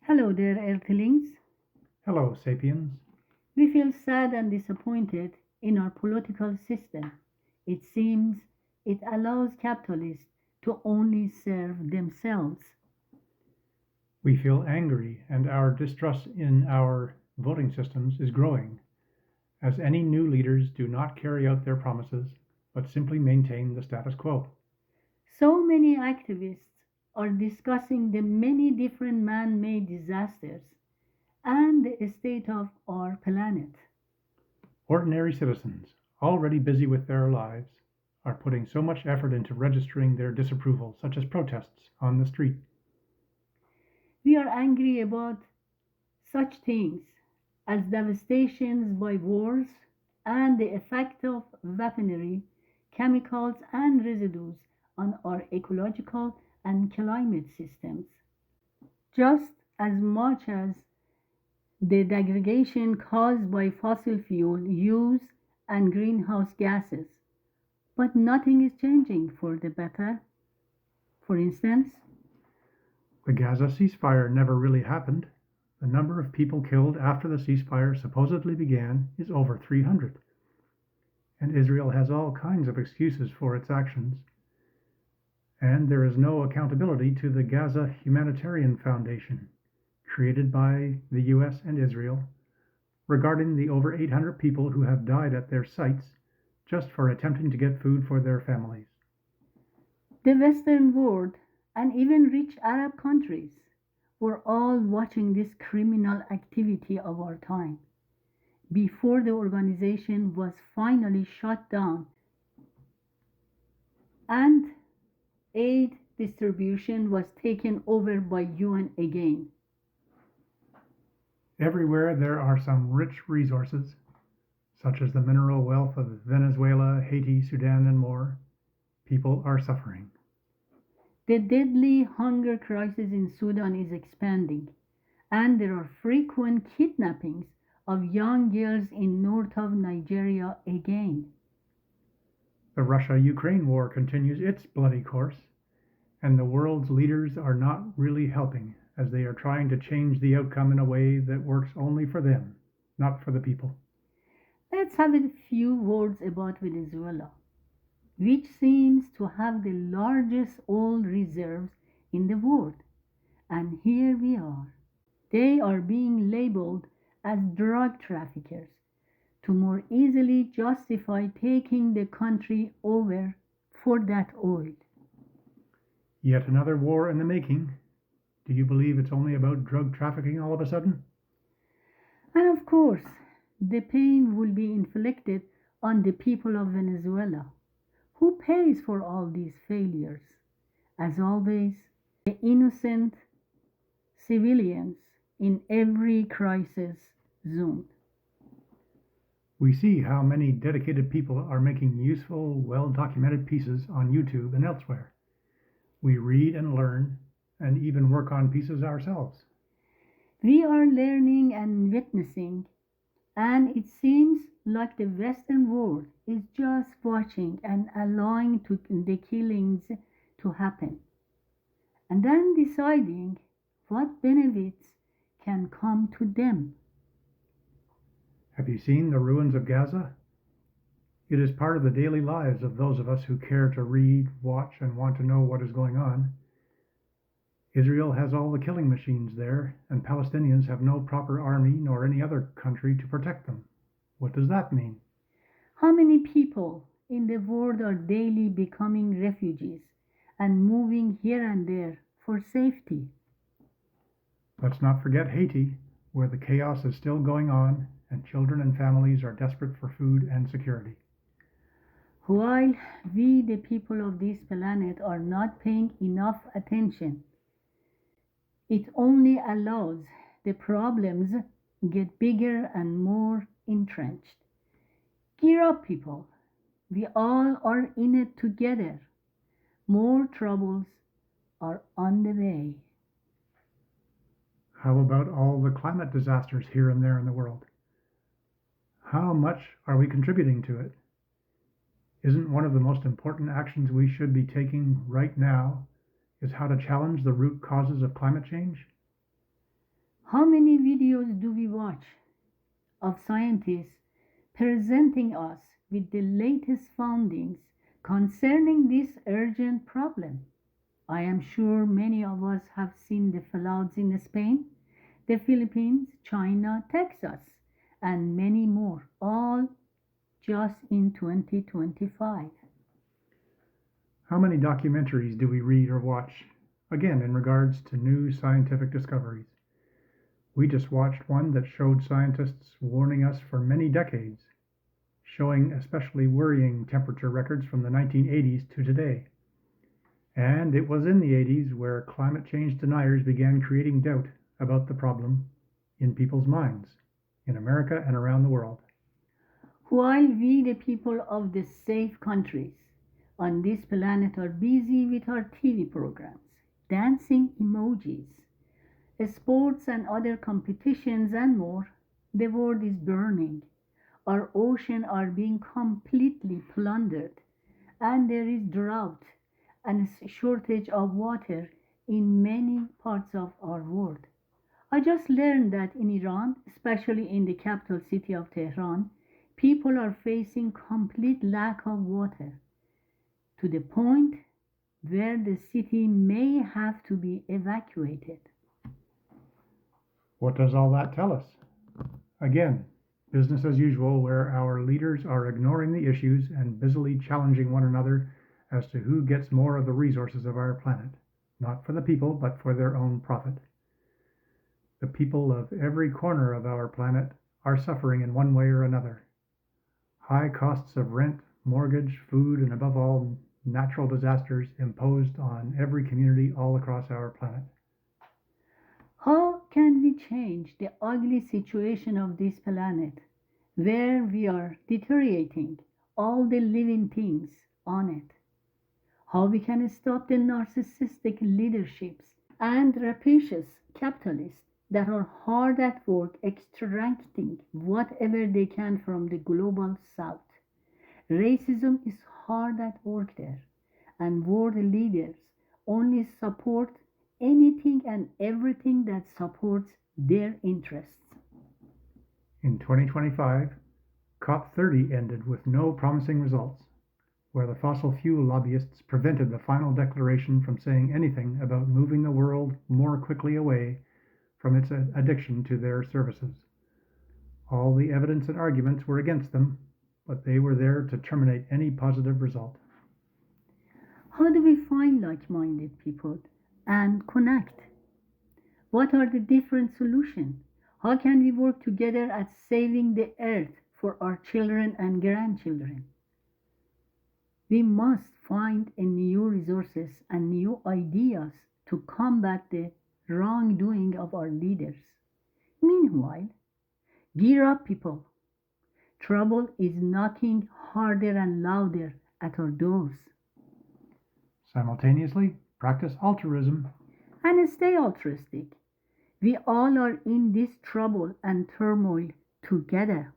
Hello there, Earthlings. Hello, sapiens. We feel sad and disappointed in our political system. It seems it allows capitalists to only serve themselves. We feel angry, and our distrust in our voting systems is growing, as any new leaders do not carry out their promises, but simply maintain the status quo. So many activists are discussing the many different man made disasters and the state of our planet. Ordinary citizens, already busy with their lives, are putting so much effort into registering their disapproval, such as protests on the street. We are angry about such things as devastations by wars and the effect of weaponry, chemicals, and residues on our ecological and climate systems, just as much as the degradation caused by fossil fuel use and greenhouse gases. But nothing is changing for the better. For instance, The Gaza ceasefire never really happened. The number of people killed after the ceasefire supposedly began is over 300, and Israel has all kinds of excuses for its actions. And there is no accountability to the Gaza Humanitarian Foundation, created by the US and Israel, regarding the over 800 people who have died at their sites just for attempting to get food for their families. the Western world and even rich Arab countries were all watching this criminal activity of our time before the organization was finally shut down and aid distribution was taken over by UN again. Everywhere there are some rich resources, such as the mineral wealth of Venezuela, Haiti, Sudan, and more. People are suffering. The deadly hunger crisis in Sudan is expanding, and there are frequent kidnappings of young girls in north of Nigeria again. The Russia-Ukraine war continues its bloody course, and the world's leaders are not really helping, as they are trying to change the outcome in a way that works only for them, not for the people. Let's have a few words about Venezuela, which seems to have the largest oil reserves in the world. And here we are. They are being labeled as drug traffickers to more easily justify taking the country over for that oil. Yet another war in the making. Do you believe it's only about drug trafficking all of a sudden? And of course, the pain will be inflicted on the people of Venezuela. Who pays for all these failures? As always, the innocent civilians in every crisis zone. We see how many dedicated people are making useful, well-documented pieces on YouTube and elsewhere. We read and learn, and even work on pieces ourselves. We are learning and witnessing, and it seems like the Western world is just watching and allowing the killings to happen, and then deciding what benefits can come to them. Have you seen the ruins of Gaza? It is part of the daily lives of those of us who care to read, watch, and want to know what is going on. Israel has all the killing machines there, and Palestinians have no proper army nor any other country to protect them. What does that mean? How many people in the world are daily becoming refugees and moving here and there for safety? Let's not forget Haiti, where the chaos is still going on and children and families are desperate for food and security. While we, the people of this planet, are not paying enough attention, it only allows the problems get bigger and more entrenched. Gear up, people. We all are in it together. More troubles are on the way. How about all the climate disasters here and there in the world? How much are we contributing to it? Isn't one of the most important actions we should be taking right now is how to challenge the root causes of climate change? How many videos do we watch of scientists presenting us with the latest findings concerning this urgent problem? I am sure many of us have seen the floods in Spain, the Philippines, China, Texas, and many more, all just in 2025. How many documentaries do we read or watch? Again, in regards to new scientific discoveries. We just watched one that showed scientists warning us for many decades, showing especially worrying temperature records from the 1980s to today. And it was in the 80s where climate change deniers began creating doubt about the problem in people's minds, in America and around the world. While we, the people of the safe countries on this planet, are busy with our TV programs, dancing emojis, sports and other competitions, and more, the world is burning. Our oceans are being completely plundered, and there is drought and shortage of water in many parts of our world. I just learned that in Iran, especially in the capital city of Tehran, people are facing complete lack of water to the point where the city may have to be evacuated. What does all that tell us? Again, business as usual, where our leaders are ignoring the issues and busily challenging one another as to who gets more of the resources of our planet, not for the people, but for their own profit. The people of every corner of our planet are suffering in one way or another. High costs of rent, mortgage, food, and above all, natural disasters imposed on every community all across our planet. How can we change the ugly situation of this planet where we are deteriorating all the living things on it? How we can stop the narcissistic leaderships and rapacious capitalists that are hard at work extracting whatever they can from the global south. Racism is hard at work there, and world leaders only support anything and everything that supports their interests. In 2025, COP30 ended with no promising results, where the fossil fuel lobbyists prevented the final declaration from saying anything about moving the world more quickly away from its addiction to their services. All the evidence and arguments were against them, but they were there to terminate any positive result. How do we find like minded people and connect? What are the different solutions? How can we work together at saving the earth for our children and grandchildren? We must find a new resources and new ideas to combat the wrongdoing of our leaders. Meanwhile, gear up, people. Trouble is knocking harder and louder at our doors. Simultaneously, practice altruism And stay altruistic. We all are in this trouble and turmoil together.